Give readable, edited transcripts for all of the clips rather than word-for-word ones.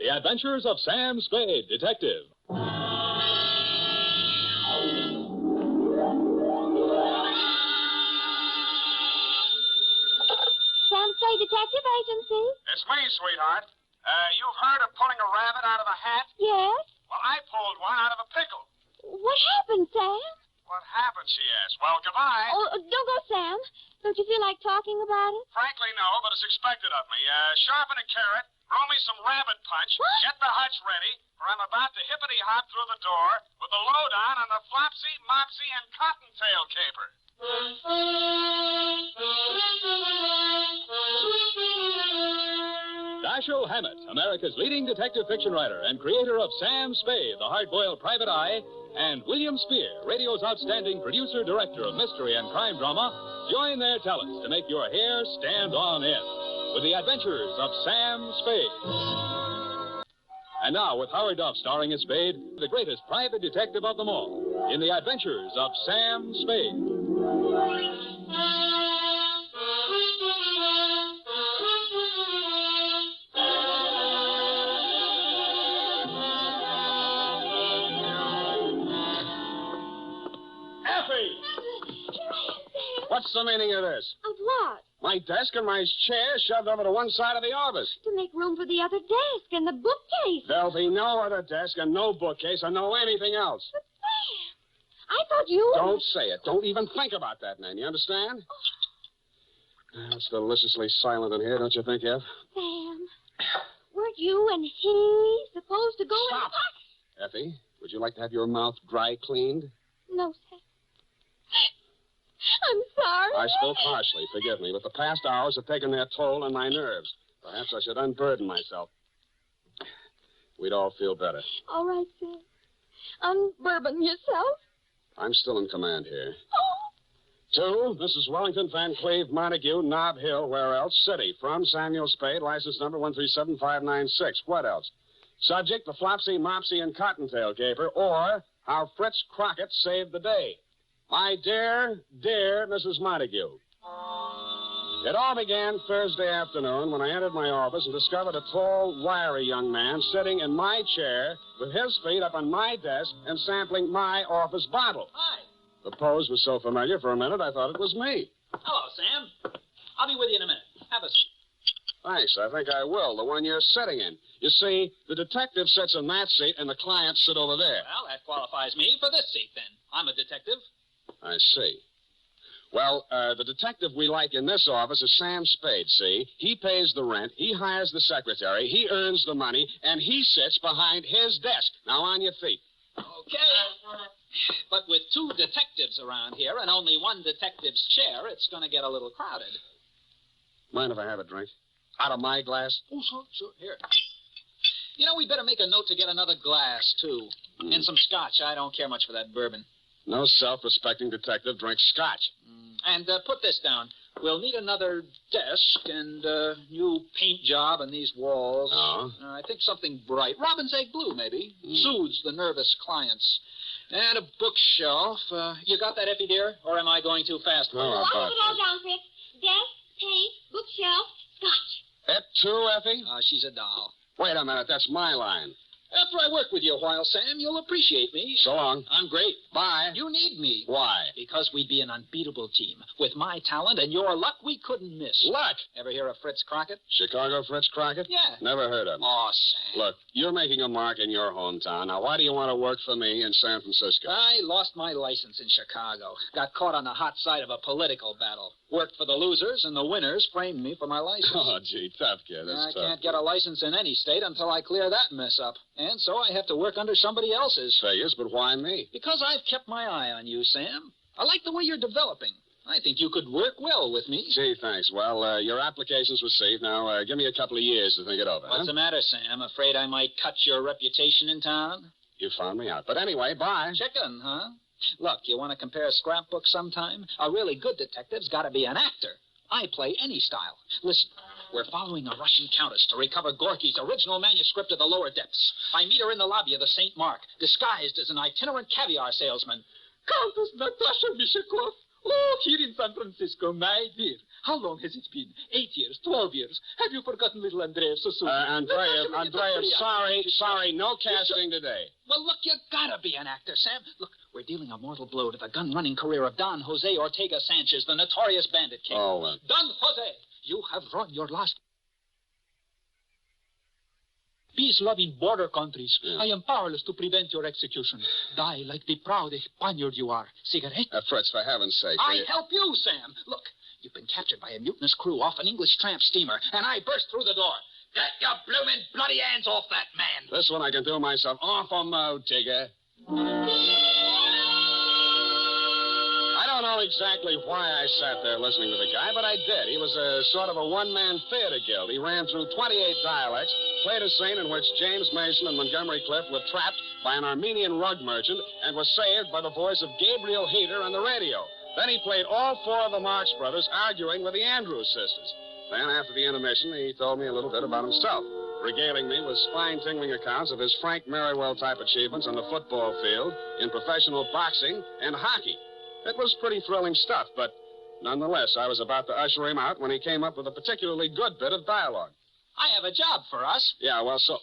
The Adventures of Sam Spade, Detective. Sam Spade Detective Agency? It's me, sweetheart. You've heard of pulling a rabbit out of a hat? Yes. Well, I pulled one out of a pickle. What happened, Sam? What happened, she asked. Well, goodbye. Oh, don't go, Sam. Don't you feel like talking about it? Frankly, no, but it's expected of me. Sharpen a carrot, roll me some rabbit punch, What? get the hutch ready, for I'm about to hippity-hop through the door with the lowdown on the Flopsy, Mopsy, and Cottontail caper. Dashiell Hammett, America's leading detective fiction writer and creator of Sam Spade, the hard-boiled private eye, and William Spear, radio's outstanding producer-director of mystery and crime drama, join their talents to make your hair stand on end with the Adventures of Sam Spade. And now, with Howard Duff starring as Spade, the greatest private detective of them all, in the Adventures of Sam Spade. What's the meaning of this? Of what? My desk and my chair shoved over to one side of the office. To make room for the other desk and the bookcase. There'll be no other desk and no bookcase and no anything else. But, Sam, I thought you... Don't say it. Don't even think about that, Nan. You understand? It's deliciously silent in here, don't you think, Eph? Sam, weren't you and he supposed to go Stop. in... Effie, would you like to have your mouth dry cleaned? No, Sam. I'm sorry. I spoke harshly, forgive me, but the past hours have taken their toll on my nerves. Perhaps I should unburden myself. We'd all feel better. All right, Sam. Unbourbon yourself. I'm still in command here. Oh. 2, Mrs. Wellington Van Cleve Montague, Nob Hill, where else? City, from Samuel Spade, license number 137596. What else? Subject, the Flopsy, Mopsy, and Cottontail caper, or how Fritz Crockett saved the day. My dear, dear Mrs. Montague. It all began Thursday afternoon when I entered my office and discovered a tall, wiry young man sitting in my chair with his feet up on my desk and sampling my office bottle. Hi. The pose was so familiar, for a minute I thought it was me. Hello, Sam. I'll be with you in a minute. Have a seat. Thanks, I think I will, the one you're sitting in. You see, the detective sits in that seat and the clients sit over there. Well, that qualifies me for this seat, then. I'm a detective. I see. Well, the detective we like in this office is Sam Spade, see? He pays the rent, he hires the secretary, he earns the money, and he sits behind his desk. Now, on your feet. Okay. But with 2 detectives around here and only one detective's chair, it's going to get a little crowded. Mind if I have a drink? Out of my glass? Oh, sure. Here. You know, we'd better make a note to get another glass, too. And some scotch. I don't care much for that bourbon. No self-respecting detective drinks scotch. And put this down. We'll need another desk and a new paint job on these walls. Oh? I think something bright. Robin's egg blue, maybe. Soothes the nervous clients. And a bookshelf. You got that, Effie, dear? Or am I going too fast for you? Oh, I'll have it all down, Fritz. Desk, paint, bookshelf, scotch. That too, Effie? She's a doll. Wait a minute, that's my line. After I work with you a while, Sam, you'll appreciate me. So long. I'm great. Bye. You need me. Why? Because we'd be an unbeatable team. With my talent and your luck, we couldn't miss. Luck? Ever hear of Fritz Crockett? Chicago Fritz Crockett? Yeah. Never heard of him. Oh, Sam. Look, you're making a mark in your hometown. Now, why do you want to work for me in San Francisco? I lost my license in Chicago. Got caught on the hot side of a political battle. Worked for the losers, and the winners framed me for my license. Oh, gee, tough kid. That's I tough. can't get a license in any state until I clear that mess up. And so I have to work under somebody else's. Figures, but why me? Because I've kept my eye on you, Sam. I like the way you're developing. I think you could work well with me. Gee, thanks. Well, your application's received. Now, give me a couple of years to think it over. What's the matter, Sam? Afraid I might cut your reputation in town? You found me out. But anyway, bye. Chicken, huh? Look, you want to compare scrapbooks sometime? A really good detective's got to be an actor. I play any style. Listen, we're following a Russian countess to recover Gorky's original manuscript of The Lower Depths. I meet her in the lobby of the St. Mark, disguised as an itinerant caviar salesman. Countess Natasha Mishakov, Oh, here in San Francisco, my dear. How long has it been? 8 years, 12 years. Have you forgotten little Andreev so soon? Andreev, sorry, no casting today. Well, look, you gotta be an actor, Sam. Look, we're dealing a mortal blow to the gun-running career of Don Jose Ortega Sanchez, the notorious bandit king. Oh, well. Don Jose, you have run your last... Peace-loving border countries. Yeah. I am powerless to prevent your execution. Die like the proud Spaniard you are. Cigarette? Fritz, for heaven's sake. I help you, Sam. Look, you've been captured by a mutinous crew off an English tramp steamer, and I burst through the door. Get your bloomin' bloody hands off that man. This one I can do myself. Awful mode, Tigger. I don't know exactly why I sat there listening to the guy, but I did. He was a sort of a one-man theater guild. He ran through 28 dialects, played a scene in which James Mason and Montgomery Clift were trapped by an Armenian rug merchant and was saved by the voice of Gabriel Heater on the radio. Then he played all four of the Marx Brothers arguing with the Andrews sisters. Then, after the intermission, he told me a little bit about himself, regaling me with spine-tingling accounts of his Frank Merriwell-type achievements on the football field, in professional boxing, and hockey. It was pretty thrilling stuff, but nonetheless, I was about to usher him out when he came up with a particularly good bit of dialogue. I have a job for us. Yeah, well, so...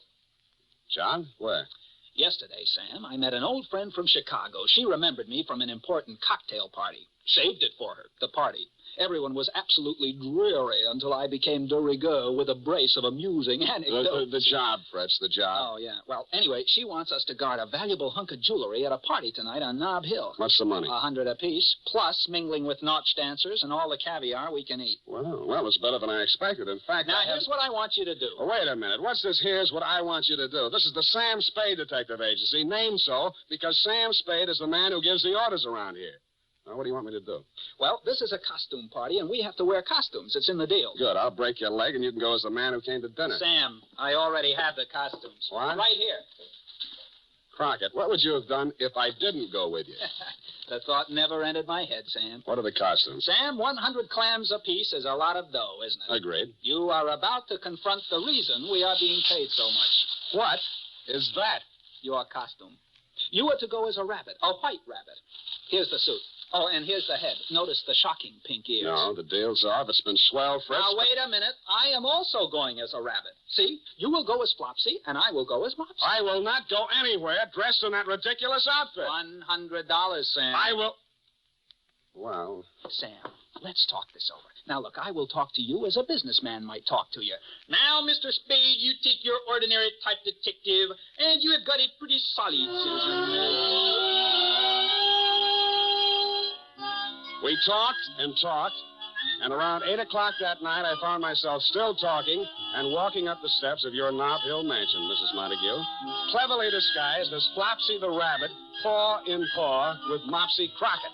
John, where? Yesterday, Sam, I met an old friend from Chicago. She remembered me from an important cocktail party. Saved it for her, the party. Everyone was absolutely dreary until I became de rigueur with a brace of amusing anecdotes. The job, Fritz, the job. Oh, yeah. Well, anyway, she wants us to guard a valuable hunk of jewelry at a party tonight on Nob Hill. What's the money? $100 apiece, plus mingling with nautch dancers and all the caviar we can eat. Well, it's better than I expected. In fact, Now, here's what I want you to do. Oh, wait a minute. What's this here's what I want you to do? This is the Sam Spade Detective Agency, named so because Sam Spade is the man who gives the orders around here. Now, what do you want me to do? Well, this is a costume party, and we have to wear costumes. It's in the deal. Good. I'll break your leg, and you can go as the man who came to dinner. Sam, I already have the costumes. What? Right here. Crockett, what would you have done if I didn't go with you? The thought never entered my head, Sam. What are the costumes? Sam, 100 clams apiece is a lot of dough, isn't it? Agreed. You are about to confront the reason we are being paid so much. What is that? Your costume. You are to go as a rabbit, a white rabbit. Here's the suit. Oh, and here's the head. Notice the shocking pink ears. No, the deal's off. It's been swell, Fritz. Now, wait a minute. I am also going as a rabbit. See? You will go as Flopsy, and I will go as Mopsy. I will not go anywhere dressed in that ridiculous outfit. $100, Sam. I will... Well... Sam, let's talk this over. Now, look, I will talk to you as a businessman might talk to you. Now, Mr. Spade, you take your ordinary type detective, and you have got a pretty solid citizen. We talked and talked, and around 8 o'clock that night, I found myself still talking and walking up the steps of your Nob Hill mansion, Mrs. Montague, cleverly disguised as Flopsy the rabbit, paw in paw with Mopsy Crockett.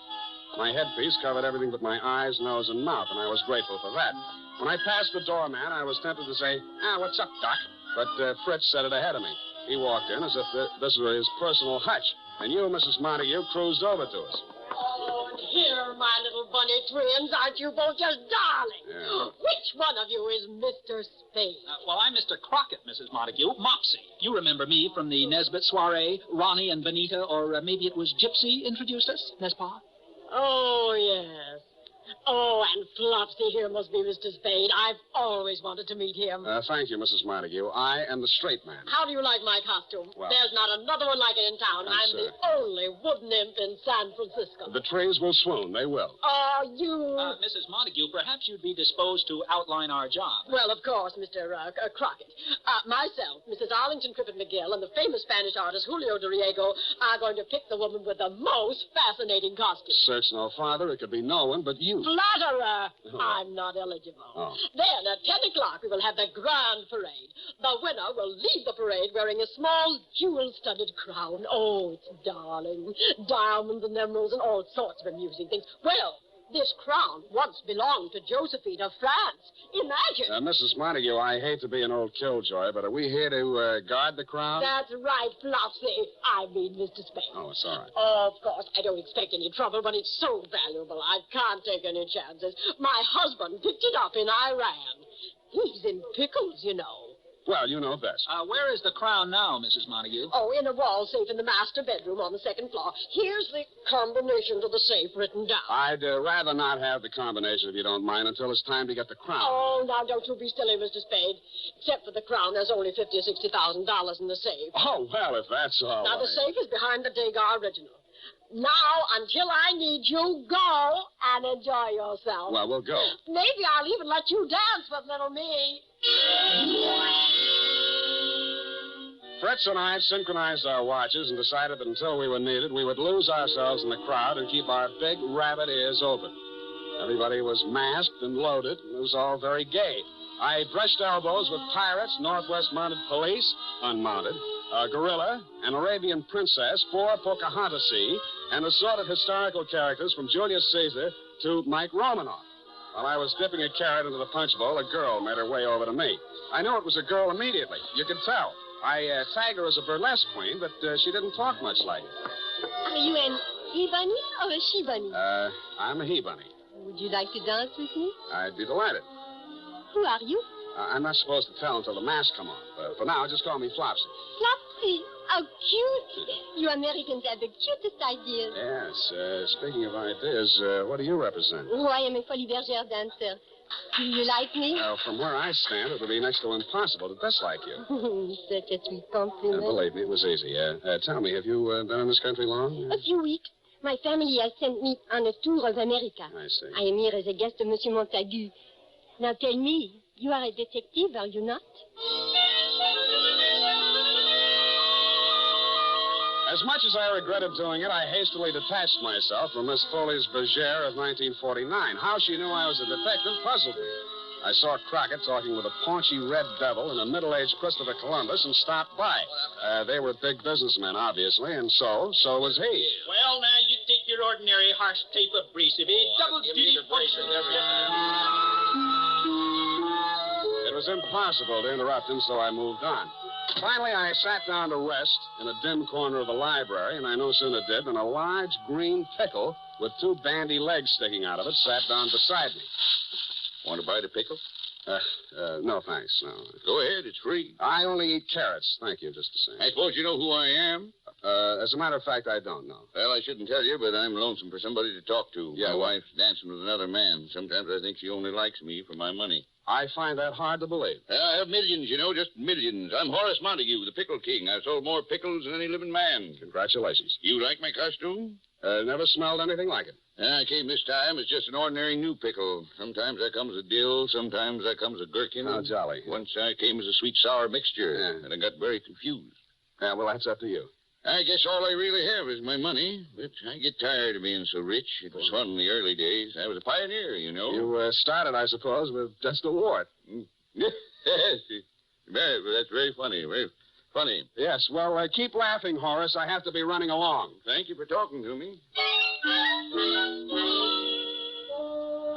My headpiece covered everything but my eyes, nose, and mouth, and I was grateful for that. When I passed the doorman, I was tempted to say, what's up, Doc? But Fritz said it ahead of me. He walked in as if this were his personal hutch, and you, Mrs. Montague, cruised over to us. Oh, here, my little bunny twins. Aren't you both just darling? Yeah. Which one of you is Mr. Spade? Well, I'm Mr. Crockett, Mrs. Montague. Mopsy. You remember me from the Nesbit soiree. Ronnie and Benita, or maybe it was Gypsy introduced us, n'est-ce pas? Oh, yes. Oh, and Flopsy here must be Mr. Spade. I've always wanted to meet him. Thank you, Mrs. Montague. I am the straight man. How do you like my costume? Well, there's not another one like it in town. Thanks, I'm the only wooden imp in San Francisco. The trees will swoon. They will. Oh, you... Mrs. Montague, perhaps you'd be disposed to outline our job. Well, of course, Mr. Crockett. Myself, Mrs. Arlington Crippen McGill, and the famous Spanish artist Julio de Riego are going to pick the woman with the most fascinating costume. Search no farther. It could be no one but you. Flatterer! Oh. I'm not eligible. Oh. Then, at 10 o'clock, we will have the grand parade. The winner will lead the parade wearing a small jewel-studded crown. Oh, it's darling. Diamonds and emeralds and all sorts of amusing things. Well, this crown once belonged to Josephine of France. Imagine. Mrs. Montague, I hate to be an old killjoy, but are we here to guard the crown? That's right, Flopsy. I mean, Mr. Spade. Oh, it's all right. Of course, I don't expect any trouble, but it's so valuable. I can't take any chances. My husband picked it up in Iran. He's in pickles, you know. Well, you know best. Where is the crown now, Mrs. Montague? Oh, in a wall safe in the master bedroom on the second floor. Here's the combination to the safe written down. I'd rather not have the combination, if you don't mind, until it's time to get the crown. Oh, now don't you be silly, Mr. Spade. Except for the crown, there's only $50,000 or $60,000 in the safe. Oh, well, if that's all Now, right. the safe is behind the Degas original. Now, until I need you, go and enjoy yourself. Well, we'll go. Maybe I'll even let you dance with little me. Fritz and I synchronized our watches and decided that until we were needed, we would lose ourselves in the crowd and keep our big rabbit ears open. Everybody was masked and loaded, and it was all very gay. I brushed elbows with pirates, Northwest Mounted Police, unmounted, a gorilla, an Arabian princess, 4 Pocahontas-y, and assorted historical characters from Julius Caesar to Mike Romanoff. While I was dipping a carrot into the punch bowl, a girl made her way over to me. I knew it was a girl immediately. You could tell. I tagged her as a burlesque queen, but she didn't talk much like it. Are you an he-bunny or a she-bunny? I'm a he-bunny. Would you like to dance with me? I'd be delighted. Who are you? I'm not supposed to tell until the mask come off. For now, just call me Flopsy. Flopsy. How cute. You Americans have the cutest ideas. Yes. Speaking of ideas, what do you represent? Oh, I am a folie bergère dancer. Do you like me? From where I stand, it would be next to impossible to dislike you. Such a sweet compliment. Believe me, it was easy. Tell me, have you been in this country long? A few weeks. My family has sent me on a tour of America. I see. I am here as a guest of Monsieur Montague. Now tell me, you are a detective, are you not? As much as I regretted doing it, I hastily detached myself from Miss Foley's Bergère of 1949. How she knew I was a detective puzzled me. I saw Crockett talking with a paunchy red devil and a middle-aged Christopher Columbus and stopped by. They were big businessmen, obviously, and so was he. Well, now, you take your ordinary harsh tape abrasive, double-duty function. It was impossible to interrupt him, so I moved on. Finally, I sat down to rest in a dim corner of the library, and I no sooner did than a large green pickle with 2 bandy legs sticking out of it sat down beside me. Want to buy the pickle? No, thanks, no. Go ahead, it's free. I only eat carrots. Thank you, just the same. I suppose you know who I am? As a matter of fact, I don't know. Well, I shouldn't tell you, but I'm lonesome for somebody to talk to. Yeah, My well- wife's dancing with another man. Sometimes I think she only likes me for my money. I find that hard to believe. I have millions, you know, just millions. I'm Horace Montague, the pickle king. I've sold more pickles than any living man. Congratulations. You like my costume? Never smelled anything like it. I came this time as just an ordinary new pickle. Sometimes I comes a dill, sometimes I comes a gherkin. How jolly. Once I came as a sweet-sour mixture, Yeah. and I got very confused. Yeah, well, that's up to you. I guess all I really have is my money, but I get tired of being so rich. It was fun in the early days. I was a pioneer, you know. You started, I suppose, with just a wart. Yes, that's very funny, very funny. Yes, well, keep laughing, Horace. I have to be running along. Thank you for talking to me.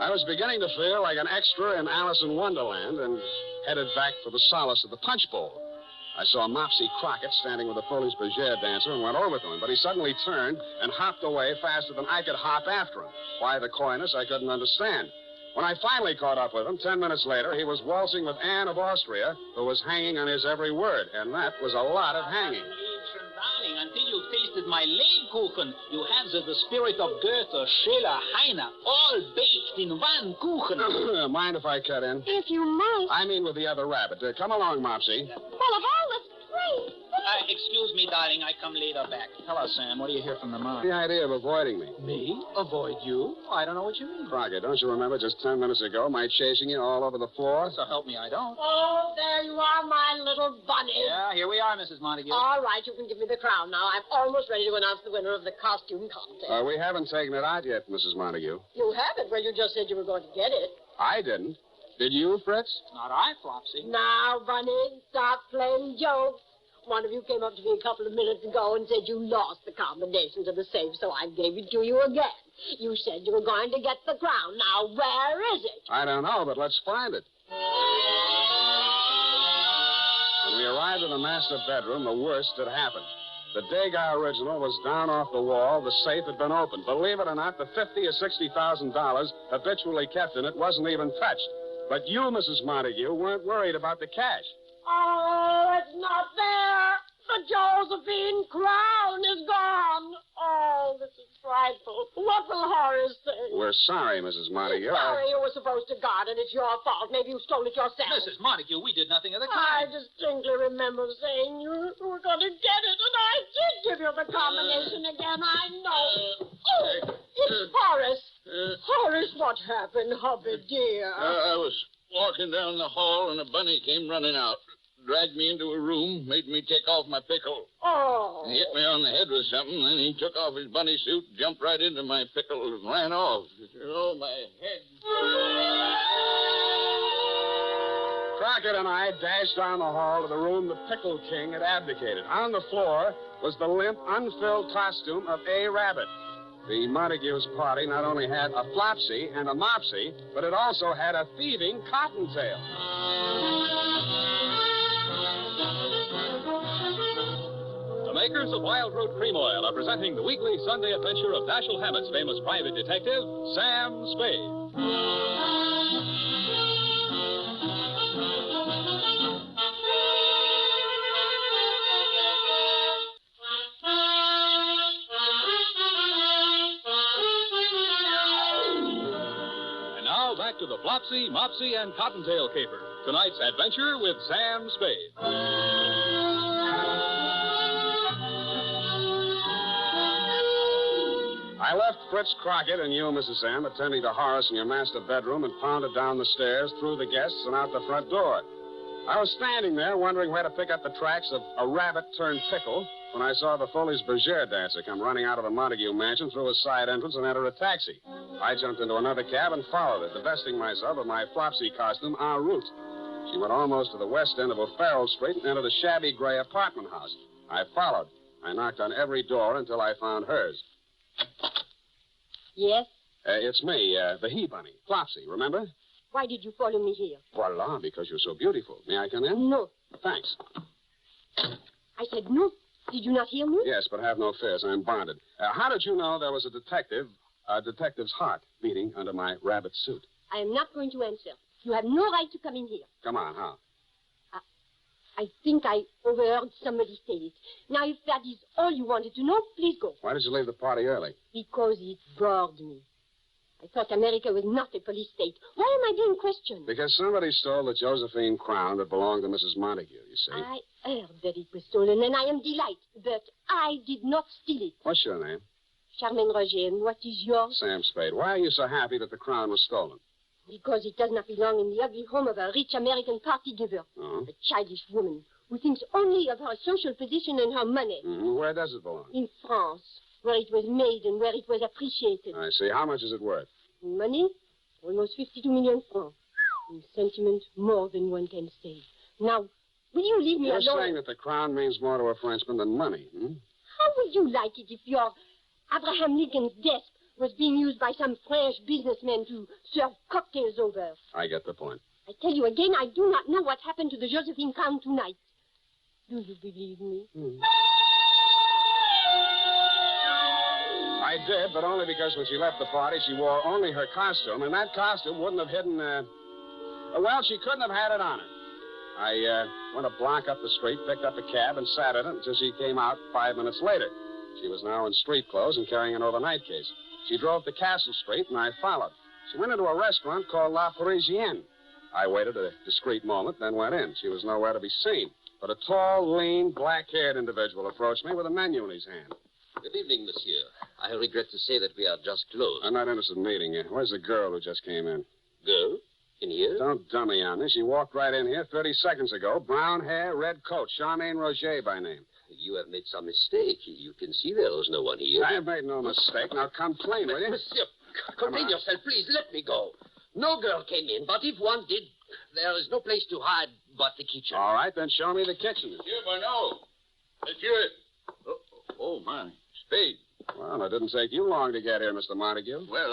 I was beginning to feel like an extra in Alice in Wonderland and headed back for the solace of the punch bowl. I saw Mopsy Crockett standing with a Foley's Bergère dancer and went over to him, but he suddenly turned and hopped away faster than I could hop after him. Why the coyness, I couldn't understand. When I finally caught up with him, 10 minutes later, he was waltzing with Anne of Austria, who was hanging on his every word, and that was a lot of hanging. Darling, until you've tasted my Lebkuchen, you have the spirit of Goethe, Schiller, Heine, all baked in one Kuchen. Mind if I cut in? If you must. I mean with the other rabbit. Come along, Mopsy. Well, of all the praise. Excuse me, darling, I come later back. Hello, Sam. What do you hear from the mom? The idea of avoiding me. Me? Avoid you? I don't know what you mean. Crockett, don't you remember just 10 minutes ago my chasing you all over the floor? So help me, I don't. Oh, there you are, my little bunny. Yeah, here we are, Mrs. Montague. All right, you can give me the crown now. I'm almost ready to announce the winner of the costume contest. We haven't taken it out yet, Mrs. Montague. You haven't? Well, you just said you were going to get it. I didn't. Did you, Fritz? Not I, Flopsy. Now, Bunny, stop playing jokes. One of you came up to me a couple of minutes ago and said you lost the combination to the safe, so I gave it to you again. You said you were going to get the crown. Now, where is it? I don't know, but let's find it. When we arrived in the master bedroom, the worst had happened. The Degas original was down off the wall. The safe had been opened. Believe it or not, the $50,000 or $60,000 habitually kept in it wasn't even touched. But you, Mrs. Montague, weren't worried about the cash. Oh, it's not there. The Josephine crown is gone. Oh, this is frightful. What will Horace say? We're sorry, Mrs. Montague. Sorry, you were supposed to guard it. It's your fault. Maybe you stole it yourself. Mrs. Montague, we did nothing of the I kind. distinctly remember saying you were going to get it, and I did give you the combination again. I know. Oh, it's Horace. Horace, what happened, hubby dear? I was walking down the hall, and a bunny came running out. Dragged me into a room, made me take off my pickle. Oh. He hit me on the head with something, then he took off his bunny suit, jumped right into my pickle, and ran off. Oh, my head. Crockett and I dashed down the hall to the room the Pickle King had abdicated. On the floor was the limp, unfilled costume of A. Rabbit. The Montagues' party not only had a Flopsy and a Mopsy, but it also had a thieving Cottontail. The makers of Wild Root Cream Oil are presenting the weekly Sunday adventure of Dashiell Hammett's famous private detective, Sam Spade. And now back to the Flopsy, Mopsy, and Cottontail caper. Tonight's adventure with Sam Spade. I left Fritz Crockett and you, Mrs. M, attending to Horace in your master bedroom and pounded down the stairs, through the guests, and out the front door. I was standing there wondering where to pick up the tracks of a rabbit turned pickle when I saw the Foley's Bergère dancer come running out of the Montague mansion through a side entrance and enter a taxi. I jumped into another cab and followed it, divesting myself of my Flopsy costume en route. She went almost to the west end of O'Farrell Street and entered a shabby gray apartment house. I followed. I knocked on every door until I found hers. Yes? It's me, the he-bunny, Flopsy, remember? Why did you follow me here? Voila, because you're so beautiful. May I come in? No. Thanks. I said no. Did you not hear me? Yes, but have no fears. I'm bonded. How did you know there was a detective's heart beating under my rabbit suit? I am not going to answer. You have no right to come in here. Come on, how? I think I overheard somebody say it. Now, if that is all you wanted to know, please go. Why did you leave the party early? Because it bored me. I thought America was not a police state. Why am I being questioned? Because somebody stole the Josephine crown that belonged to Mrs. Montague, you see. I heard that it was stolen, and I am delighted. But I did not steal it. What's your name? Charmaine Roger, and what is yours? Sam Spade. Why are you so happy that the crown was stolen? Because it does not belong in the ugly home of a rich American party giver. Oh? A childish woman who thinks only of her social position and her money. Mm-hmm. Where does it belong? In France, where it was made and where it was appreciated. I see. How much is it worth? In money, almost 52 million francs. In sentiment, more than one can say. Now, will you leave me You're alone? saying that the crown means more to a Frenchman than money, hmm? How would you like it if your Abraham Lincoln's desk was being used by some French businessman to serve cocktails over? I get the point. I tell you again, I do not know what happened to the Josephine crown tonight. Do you believe me? I did, but only because when she left the party, she wore only her costume, and that costume wouldn't have hidden, well, she couldn't have had it on her. I went a block up the street, picked up a cab, and sat in it until she came out 5 minutes later. She was now in street clothes and carrying an overnight case. She drove to Castle Street, and I followed. She went into a restaurant called La Parisienne. I waited a discreet moment, then went in. She was nowhere to be seen. But a tall, lean, black-haired individual approached me with a menu in his hand. Good evening, monsieur. I regret to say that we are just closed. I'm not interested in meeting you. Where's the girl who just came in? Girl? In here? Don't dummy on me. She walked right in here 30 seconds ago. Brown hair, red coat. Charmaine Roger by name. You have made some mistake. You can see there was no one here. I have made no mistake. Now come clean, will you? Monsieur, contain yourself, please. Let me go. No girl came in, but if one did, there is no place to hide but the kitchen. All right, then show me the kitchen. Monsieur Barneau. Monsieur. Oh, my. Spade. Well, it didn't take you long to get here, Mr. Montague. Well,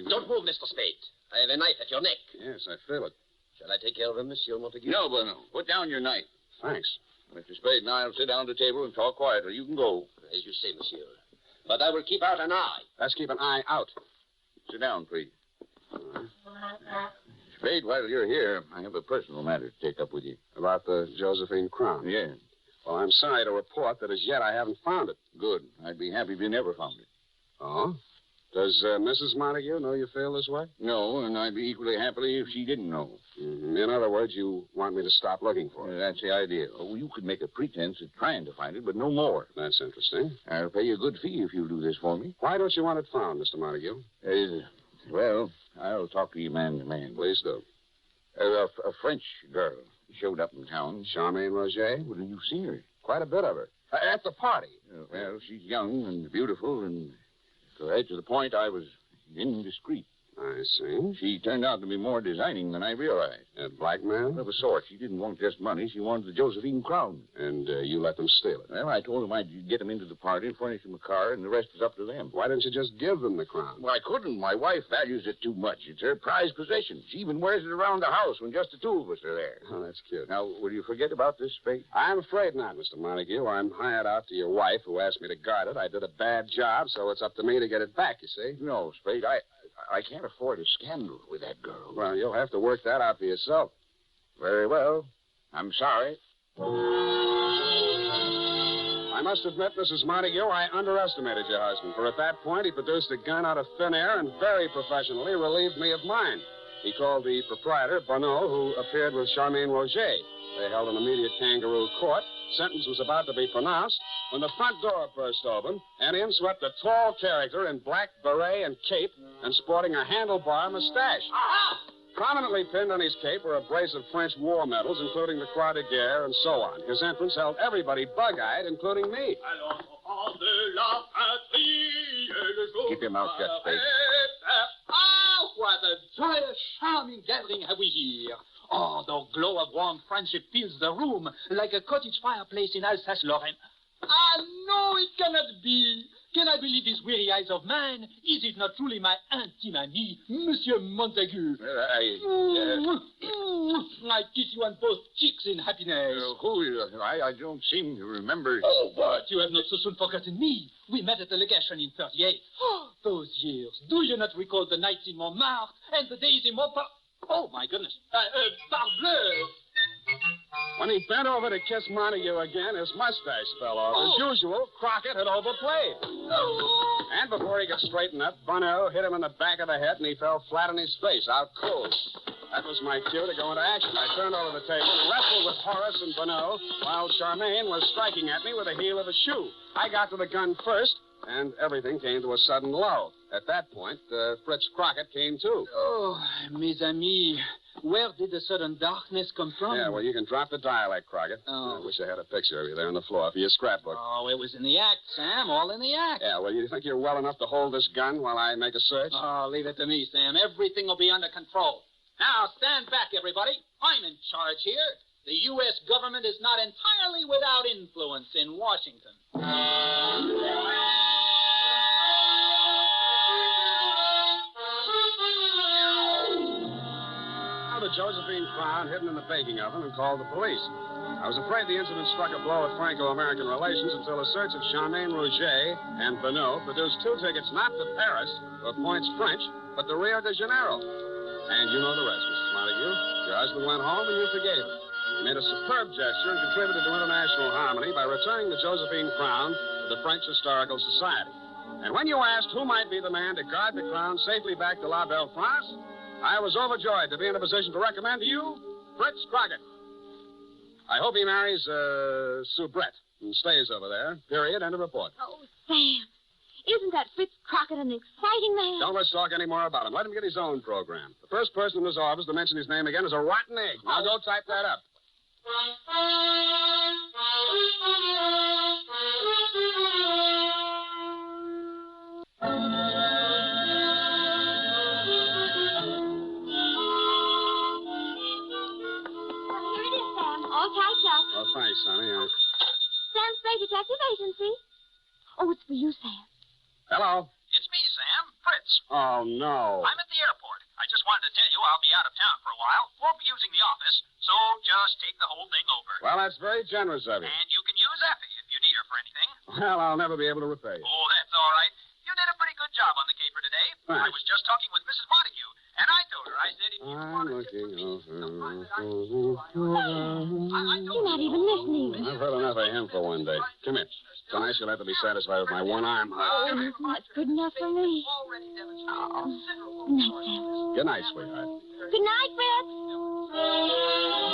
Don't move, Mr. Spade. I have a knife at your neck. Yes, I feel it. Shall I take care of him, Monsieur Montague? No, Barneau. Put down your knife. Thanks. Mr. Spade and I will sit down at the table and talk quietly. You can go. As you say, monsieur. But I will keep out an eye. Let's keep an eye out. Sit down, please. Spade, while you're here, I have a personal matter to take up with you. About the Josephine crown? Yeah. Well, I'm sorry to report that as yet I haven't found it. Good. I'd be happy if you never found it. Oh? Does Mrs. Montague know you feel this way? No, and I'd be equally happy if she didn't know. Mm-hmm. In other words, you want me to stop looking for it? That's the idea. Oh, you could make a pretense of trying to find it, but no more. That's interesting. I'll pay you a good fee if you'll do this for me. Why don't you want it found, Mr. Montague? Well, I'll talk to you man to man. Please do. A French girl showed up in town. Charmaine Roger? Well, you've seen her. Quite a bit of her. At the party. Well, she's young and beautiful, and right to the point, I was indiscreet. I see. She turned out to be more designing than I realized. A black man? Of a sort. She didn't want just money. She wanted the Josephine crown. And you let them steal it? Well, I told them I'd get them into the party and furnish them a car, and the rest is up to them. Why didn't you just give them the crown? Well, I couldn't. My wife values it too much. It's her prized possession. She even wears it around the house when just the two of us are there. Oh, that's cute. Now, will you forget about this, Spade? I'm afraid not, Mr. Montague. I'm hired out to your wife, who asked me to guard it. I did a bad job, so it's up to me to get it back, you see. No, Spade, I can't afford a scandal with that girl. Well, you'll have to work that out for yourself. Very well. I'm sorry. I must admit, Mrs. Montague, I underestimated your husband, for at that point he produced a gun out of thin air and very professionally relieved me of mine. He called the proprietor, Bonneau, who appeared with Charmaine Roger. They held an immediate kangaroo court. Sentence was about to be pronounced when the front door burst open, and in swept a tall character in black beret and cape and sporting a handlebar mustache. Prominently pinned on his cape were a brace of French war medals, including the Croix de Guerre and so on. His entrance held everybody bug-eyed, including me. Keep your mouth shut, Spade. Ah, what a joyous, charming gathering have we here. Oh, the glow of warm friendship fills the room like a cottage fireplace in Alsace-Lorraine. Ah, no, it cannot be. Can I believe these weary eyes of mine? Is it not truly my intime ami, Monsieur Montague? I kiss you on both cheeks in happiness. I don't seem to remember. Oh, but you have not so soon forgotten me. We met at the legation in 38. Oh, those years. Do you not recall the nights in Montmartre and the days in Montmartre? Oh, my goodness. Parbleu! When he bent over to kiss Montague again, his mustache fell off. As usual, Crockett had overplayed. And before he could straighten up, Bonneau hit him in the back of the head, and he fell flat on his face, out cold. That was my cue to go into action. I turned over the table and wrestled with Horace and Bonneau, while Charmaine was striking at me with the heel of a shoe. I got to the gun first, and everything came to a sudden lull. At that point, Fritz Crockett came too. Oh, mes amis, where did the sudden darkness come from? Yeah, well, you can drop the dialect, Crockett. Oh. I wish I had a picture of you there on the floor for your scrapbook. Oh, it was in the act, Sam, all in the act. Yeah, well, you think you're well enough to hold this gun while I make a search? Oh, leave it to me, Sam. Everything will be under control. Now, stand back, everybody. I'm in charge here. The U.S. government is not entirely without influence in Washington. The Josephine crown hidden in the baking oven and called the police. I was afraid the incident struck a blow at Franco-American relations until a search of Charmaine Roger and Bonneau produced 2 tickets not to Paris or Points French, but to Rio de Janeiro. And you know the rest, Mrs. Montague. Your husband went home and you forgave him. He made a superb gesture and contributed to international harmony by returning the Josephine crown to the French Historical Society. And when you asked who might be the man to guard the crown safely back to La Belle France, I was overjoyed to be in a position to recommend to you Fritz Crockett. I hope he marries Soubrette and stays over there. Period. End of report. Oh, Sam, isn't that Fritz Crockett an exciting man? Don't let's talk any more about him. Let him get his own program. The first person in his office to mention his name again is a rotten egg. Now go type that up. Oh, thanks, Sonny. Sam Spade Detective Agency. Oh, it's for you, Sam. Hello. It's me, Sam. Fritz. Oh, no. I'm at the airport. I just wanted to tell you I'll be out of town for a while. Won't be using the office, so just take the whole thing over. Well, that's very generous of you. And you can use Effie if you need her for anything. Well, I'll never be able to repay you. Oh, that's all right. You did a pretty good job on the caper today. Thanks. I was just talking with Mrs. Montague, and I told her, I said, if I'm looking over. You're not even listening. I've heard enough of him for one day. Come here. Tonight you'll have to be satisfied with my one arm hug. That's good enough for me. Good night, Sam. Good night, sweetheart. Good night, Fritz.